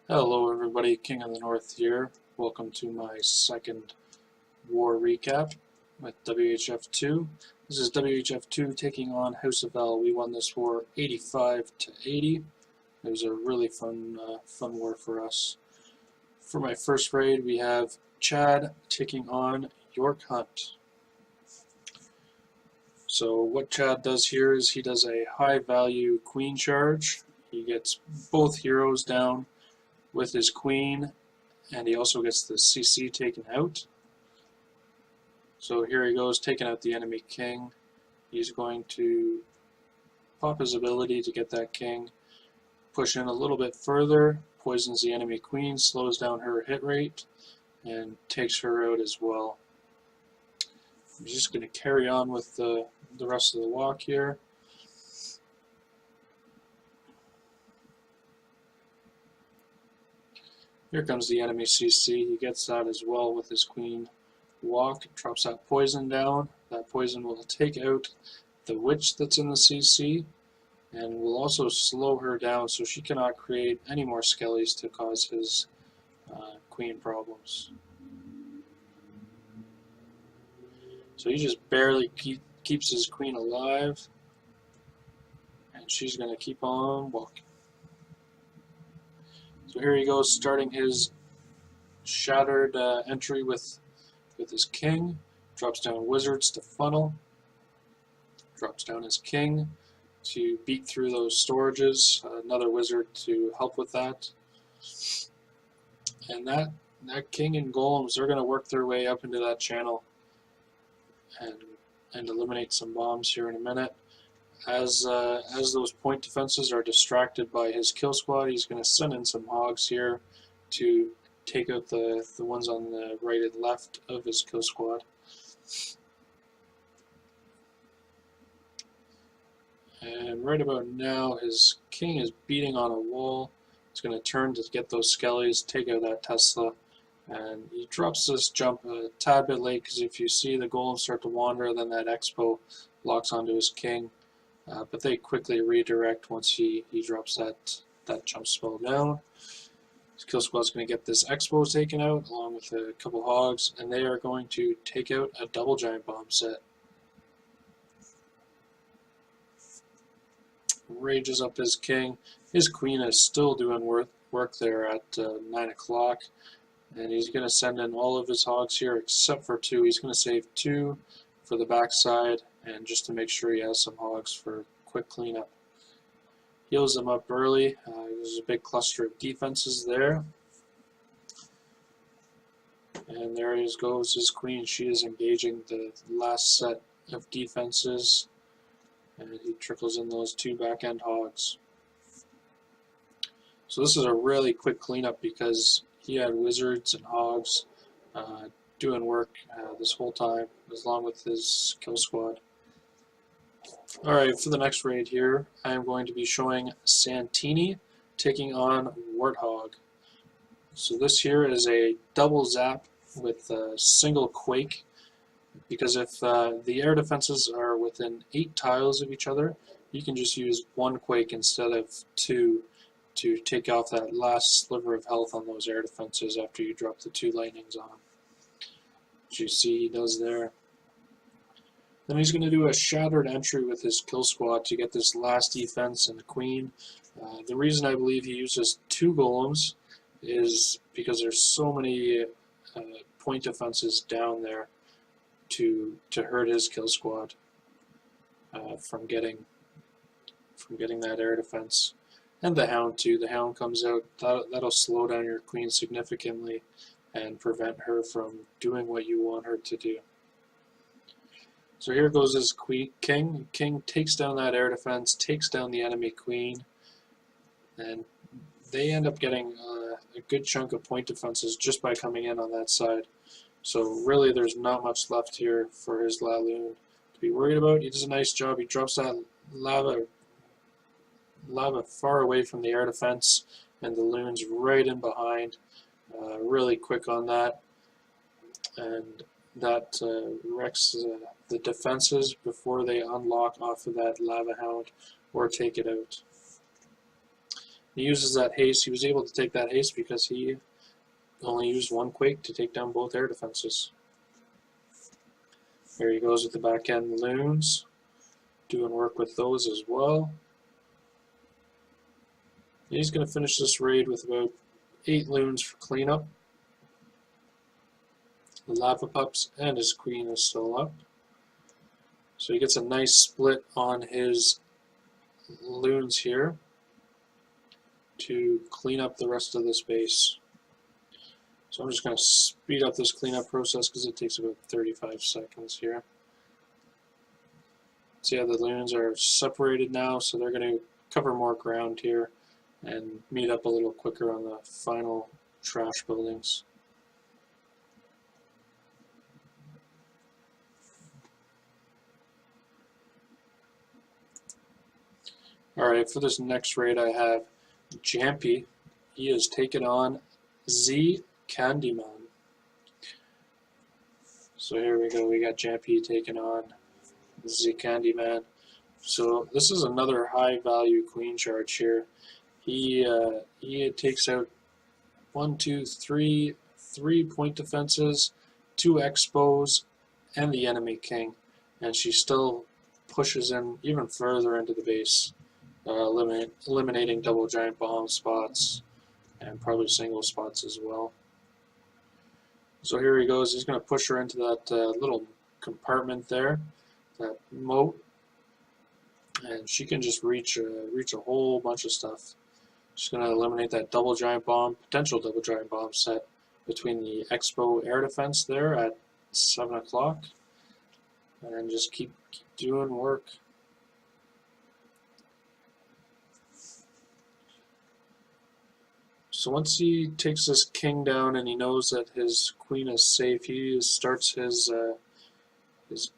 Hello everybody, King of the North here. Welcome to my second war recap with WHF2. This is WHF2 taking on House of L. We won this war 85-80. It was a really fun war for us. For my first raid, we have Chad taking on York Hunt. So what Chad does here is he does a high value queen charge. He gets both heroes down with his queen, and he also gets the CC taken out. So here he goes, taking out the enemy king. He's going to pop his ability to get that king, push in a little bit further, poisons the enemy queen, slows down her hit rate, and takes her out as well. I'm just going to carry on with the rest of the walk here. Here comes the enemy CC. He gets that as well with his queen walk. Drops that poison down. That poison will take out the witch that's in the CC and will also slow her down so she cannot create any more skellies to cause his queen problems. So he just barely keeps his queen alive, and she's going to keep on walking. So here he goes, starting his shattered entry with his king. Drops down wizards to funnel. Drops down his king to beat through those storages. Another wizard to help with that. And that king and golems, they're going to work their way up into that channel and eliminate some bombs here in a minute. As those point defenses are distracted by his kill squad, he's going to send in some hogs here to take out the ones on the right and left of his kill squad. And right about now, his king is beating on a wall. He's going to turn to get those skellies, take out that Tesla, and he drops this jump a tad bit late because if you see the golems start to wander, then that expo locks onto his king. But they quickly redirect once he drops that jump spell down. His kill squad's going to get this expo taken out along with a couple hogs, and they are going to take out a double giant bomb set. Rages up his king. His queen is still doing work there at 9 o'clock, and he's going to send in all of his hogs here except for 2. He's going to save 2 for the backside, and just to make sure he has some hogs for quick cleanup. Heals them up early. There's a big cluster of defenses there. And there goes his queen. She is engaging the last set of defenses. And he trickles in those 2 back-end hogs. So this is a really quick cleanup because he had wizards and hogs doing work this whole time, along with his kill squad. Alright, for the next raid here, I am going to be showing Santini taking on Warthog. So this here is a double zap with a single quake, because if the air defenses are within 8 tiles of each other, you can just use 1 quake instead of 2 to take off that last sliver of health on those air defenses after you drop the 2 lightnings on them. As you see he does there. Then he's going to do a shattered entry with his kill squad to get this last defense and the queen. The reason I believe he uses 2 golems is because there's so many point defenses down there to hurt his kill squad from getting that air defense. And the hound too. The hound comes out, that'll slow down your queen significantly and prevent her from doing what you want her to do. So here goes his king. King takes down that air defense, takes down the enemy queen, and they end up getting a good chunk of point defenses just by coming in on that side. So really there's not much left here for his Laloon to be worried about. He does a nice job. He drops that lava far away from the air defense, and the loon's right in behind. Really quick on that, and that wrecks the defenses before they unlock off of that lava hound or take it out. He uses that haste. He was able to take that haste because he only used one quake to take down both air defenses. Here he goes with the back end loons, doing work with those as well. He's going to finish this raid with about 8 loons for cleanup. The lava pups and his queen is still up. So he gets a nice split on his loons here to clean up the rest of this base. So I'm just going to speed up this cleanup process because it takes about 35 seconds here. See how the loons are separated now, so they're going to cover more ground here and meet up a little quicker on the final trash buildings. Alright, for this next raid I have Jampy. He has taken on Z Candyman. So here we go, we got Jampy taking on Z Candyman. So this is another high value queen charge here. He takes out 3 point defenses, 2 expos, and the enemy king, and she still pushes in even further into the base, eliminating double giant bomb spots and probably single spots as well. So here he goes. He's going to push her into that little compartment there, that moat, and she can just reach a whole bunch of stuff. She's going to eliminate that double giant bomb, potential double giant bomb set between the Expo air defense there at 7 o'clock, and then just keep doing work. So once he takes this king down and he knows that his queen is safe, he starts his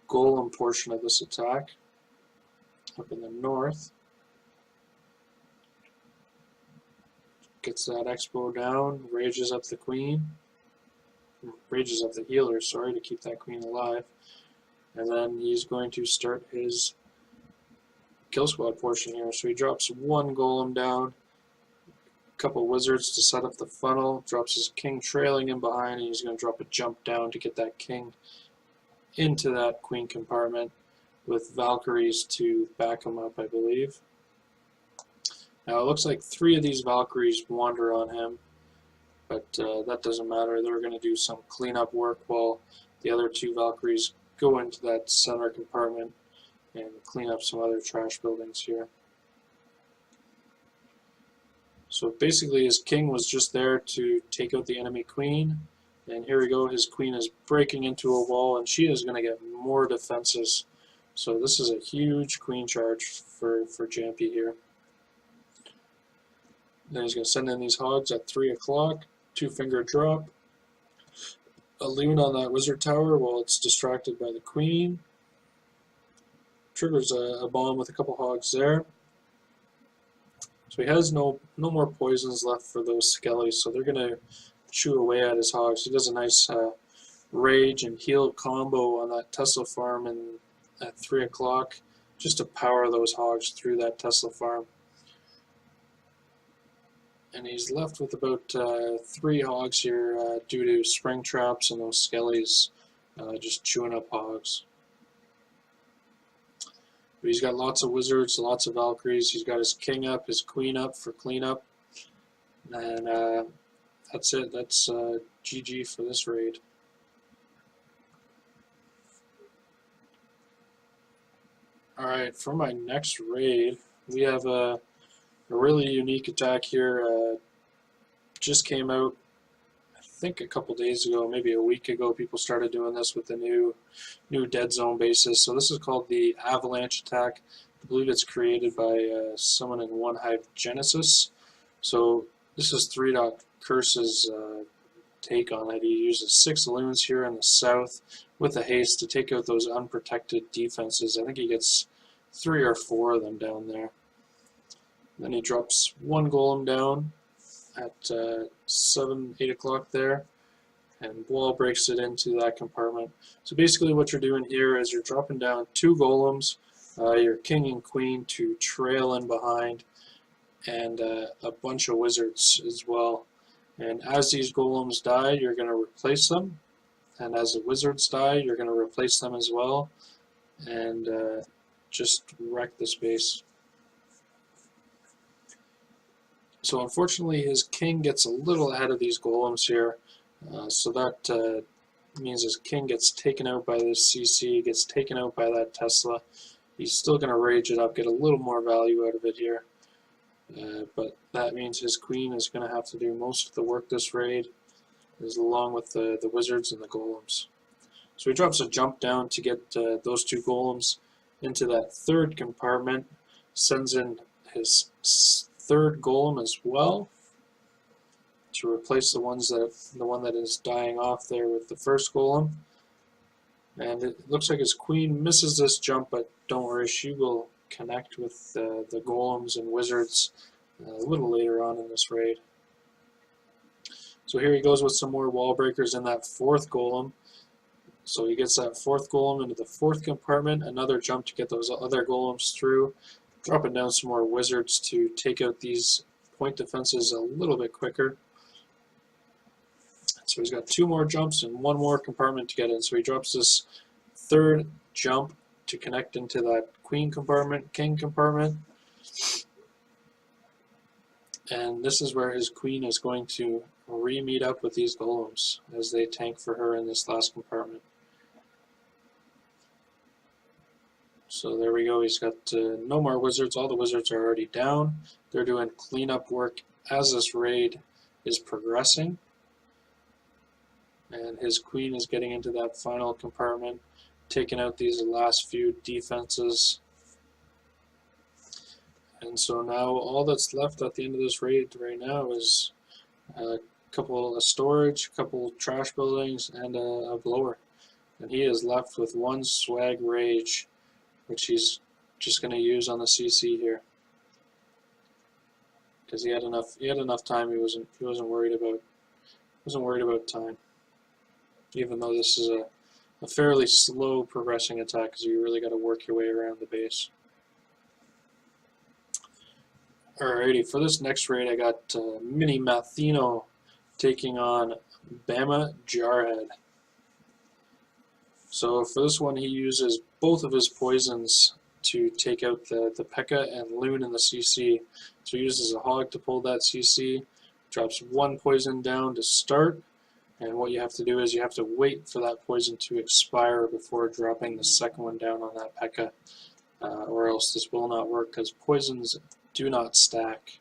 golem portion of this attack up in the north. Gets that expo down, rages up the queen, rages up the healer, sorry, to keep that queen alive. And then he's going to start his kill squad portion here. So he drops 1 golem down, a couple wizards to set up the funnel, drops his king trailing in behind, and he's going to drop a jump down to get that king into that queen compartment with Valkyries to back him up, I believe. Now it looks like 3 of these Valkyries wander on him, but that doesn't matter. They're going to do some cleanup work while the other 2 Valkyries go into that center compartment and clean up some other trash buildings here. So basically his king was just there to take out the enemy queen, and here we go, his queen is breaking into a wall and she is going to get more defenses. So this is a huge queen charge for Jampy here. Then he's going to send in these hogs at 3 o'clock, 2-finger drop, a loon on that wizard tower while it's distracted by the queen. Triggers a bomb with a couple hogs there. So he has no more poisons left for those skellies, so they're going to chew away at his hogs. He does a nice rage and heal combo on that Tesla farm at 3 o'clock just to power those hogs through that Tesla farm. And he's left with about 3 hogs here due to spring traps and those skellies just chewing up hogs. But he's got lots of wizards, lots of Valkyries. He's got his king up, his queen up for cleanup. And that's it. That's GG for this raid. Alright, for my next raid, we have a really unique attack here. Just came out, I think a couple days ago, maybe a week ago. People started doing this with the new dead zone bases. So this is called the Avalanche attack. I believe it's created by someone in One Hive Genesis. So this is 3.Curse's take on it. He uses 6 loons here in the south with a haste to take out those unprotected defenses. I think he gets 3 or 4 of them down there. Then he drops 1 golem down at 7, 8 o'clock there, and wall breaks it into that compartment. So basically what you're doing here is you're dropping down 2 golems, your king and queen to trail in behind, and a bunch of wizards as well. And as these golems die, you're going to replace them. And as the wizards die, you're going to replace them as well. And just wreck the space. So unfortunately, his king gets a little ahead of these golems here. So that means his king gets taken out by this CC, gets taken out by that Tesla. He's still going to rage it up, get a little more value out of it here. But that means his queen is going to have to do most of the work this raid, along with the wizards and the golems. So he drops a jump down to get those two golems into that third compartment, sends in his third golem as well to replace the one that is dying off there with the first golem. And it looks like his queen misses this jump, but don't worry, she will connect with the golems and wizards a little later on in this raid. So here he goes with some more wall breakers in that fourth golem. So he gets that fourth golem into the fourth compartment, another jump to get those other golems through, dropping down some more wizards to take out these point defenses a little bit quicker. So he's got two more jumps and one more compartment to get in. So he drops this third jump to connect into that queen compartment, king compartment. And this is where his queen is going to re-meet up with these golems as they tank for her in this last compartment. So there we go, he's got no more wizards, all the wizards are already down. They're doing cleanup work as this raid is progressing. And his queen is getting into that final compartment, taking out these last few defenses. And so now all that's left at the end of this raid right now is a couple of storage, a couple trash buildings, and a blower. And he is left with one swag rage, which he's just going to use on the CC here, because he had enough time. He wasn't worried about time, even though this is a fairly slow progressing attack, because you really got to work your way around the base. Alrighty, for this next raid I got Mini Mathino taking on Bama Jarhead. So for this one he uses both of his poisons to take out the P.E.K.K.A. and Loon in the CC. So he uses a hog to pull that CC, drops one poison down to start, and what you have to do is you have to wait for that poison to expire before dropping the second one down on that P.E.K.K.A. Or else this will not work, because poisons do not stack.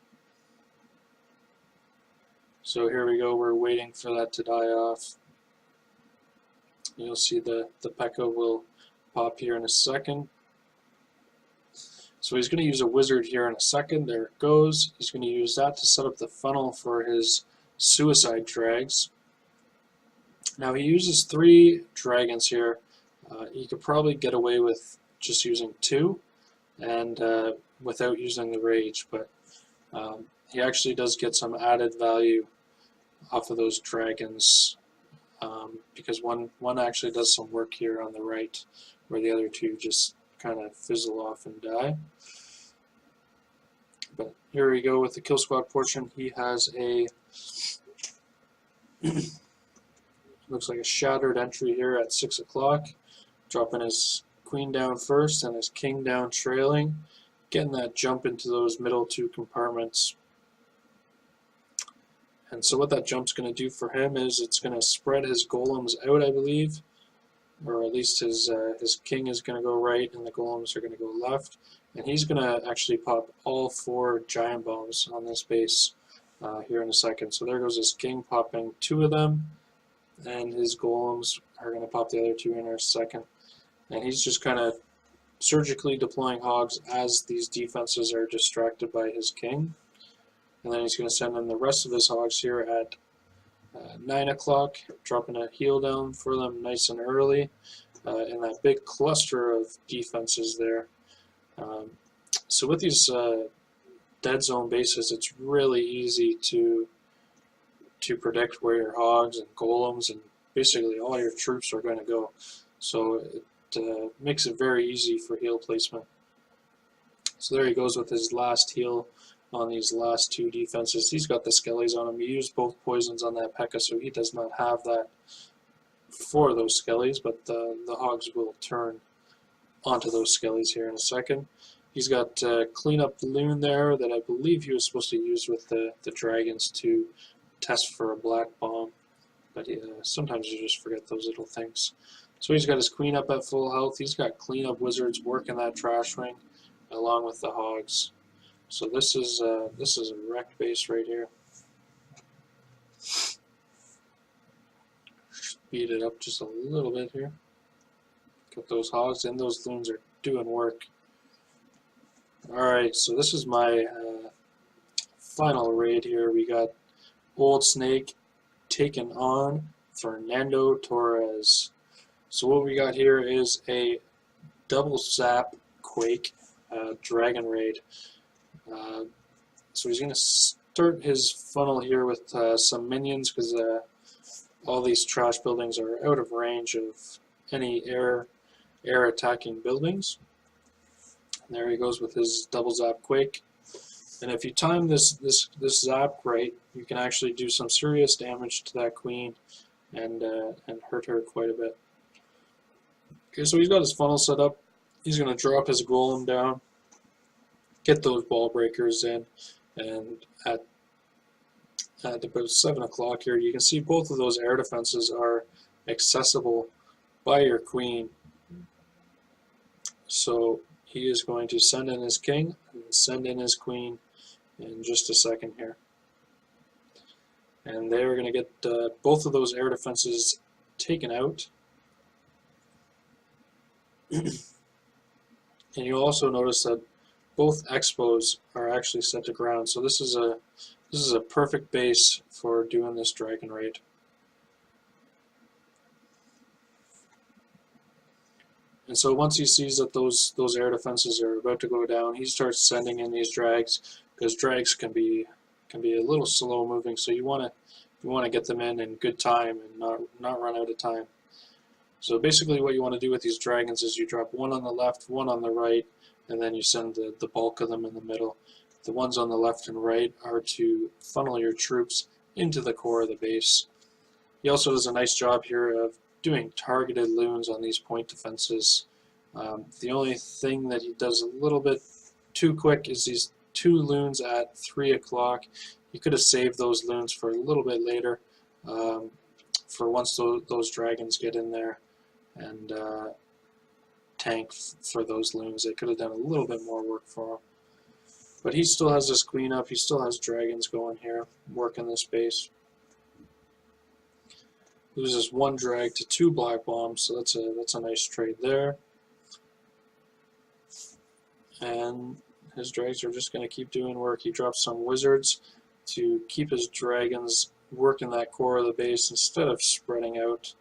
So here we go, we're waiting for that to die off. You'll see the P.E.K.K.A. will pop here in a second. So he's going to use a wizard here in a second. There it goes. He's going to use that to set up the funnel for his suicide drags. Now he uses 3 dragons here. He could probably get away with just using 2 and without using the rage, but he actually does get some added value off of those dragons, because one actually does some work here on the right, where the other 2 just kind of fizzle off and die. But here we go with the kill squad portion. He has a looks like a shattered entry here at 6 o'clock, dropping his queen down first and his king down trailing, getting that jump into those middle 2 compartments. And so what that jump's going to do for him is it's going to spread his golems out, I believe, or at least his king is going to go right and the golems are going to go left. And he's going to actually pop all 4 giant bombs on this base here in a second. So there goes his king popping 2 of them, and his golems are going to pop the other 2 in a second. And he's just kind of surgically deploying hogs as these defenses are distracted by his king. And then he's going to send in the rest of his hogs here at 9 o'clock, dropping a heal down for them nice and early in that big cluster of defenses there. So with these dead zone bases, it's really easy to predict where your hogs and golems and basically all your troops are going to go. So it makes it very easy for heal placement. So there he goes with his last heal on these last two defenses. He's got the skellies on him. He used both poisons on that P.E.K.K.A, so he does not have that for those skellies, but the hogs will turn onto those skellies here in a second. He's got cleanup loon there that I believe he was supposed to use with the dragons to test for a black bomb, but sometimes you just forget those little things. So he's got his queen up at full health. He's got cleanup wizards working that trash wing along with the hogs. So this is a wrecked base right here. Speed it up just a little bit here. Get those hogs, and those loons are doing work. Alright, so this is my final raid here. We got Old Snake taking on Fernando Torres. So what we got here is a double zap quake dragon raid. So he's going to start his funnel here with some minions, because all these trash buildings are out of range of any air attacking buildings. And there he goes with his double zap quake. And if you time this zap right, you can actually do some serious damage to that queen and hurt her quite a bit. Okay, so he's got his funnel set up. He's going to drop his golem down, get those ball breakers in, and at about 7 o'clock here, you can see both of those air defenses are accessible by your queen. So he is going to send in his king and send in his queen in just a second here. And they're going to get both of those air defenses taken out. And you'll also notice that both expos are actually set to ground. So this is a perfect base for doing this dragon raid. And so once he sees that those air defenses are about to go down, he starts sending in these drags, because drags can be a little slow moving. So you want to get them in good time and not run out of time. So basically what you want to do with these dragons is you drop one on the left, one on the right, and then you send the bulk of them in the middle. The ones on the left and right are to funnel your troops into the core of the base. He also does a nice job here of doing targeted loons on these point defenses. The only thing that he does a little bit too quick is these 2 loons at 3 o'clock. He could have saved those loons for a little bit later, for once those dragons get in there and tank for those loons. They could have done a little bit more work for him. But he still has his queen up. He still has dragons going here, working this base. Loses 1 drag to 2 black bombs, so that's a nice trade there. And his drags are just going to keep doing work. He drops some wizards to keep his dragons working that core of the base instead of spreading out.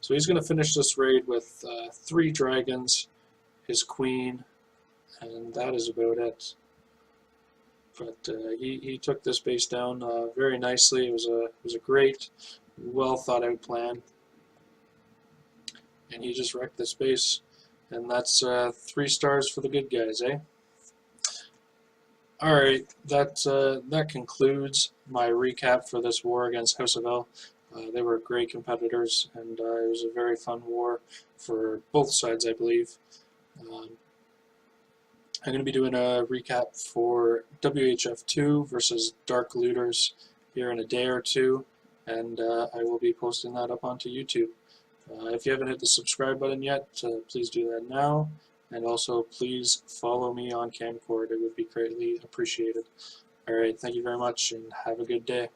So he's going to finish this raid with 3 dragons, his queen, and that is about it. But he took this base down very nicely. It was a great, well thought out plan, and he just wrecked this base. And that's 3 stars for the good guys, eh? All right, that concludes my recap for this war against House of L. They were great competitors, and it was a very fun war for both sides, I believe. I'm going to be doing a recap for WHF2 versus Dark Looters here in a day or two, and I will be posting that up onto YouTube. If you haven't hit the subscribe button yet, please do that now, and also please follow me on Camcord. It would be greatly appreciated. Alright, thank you very much, and have a good day.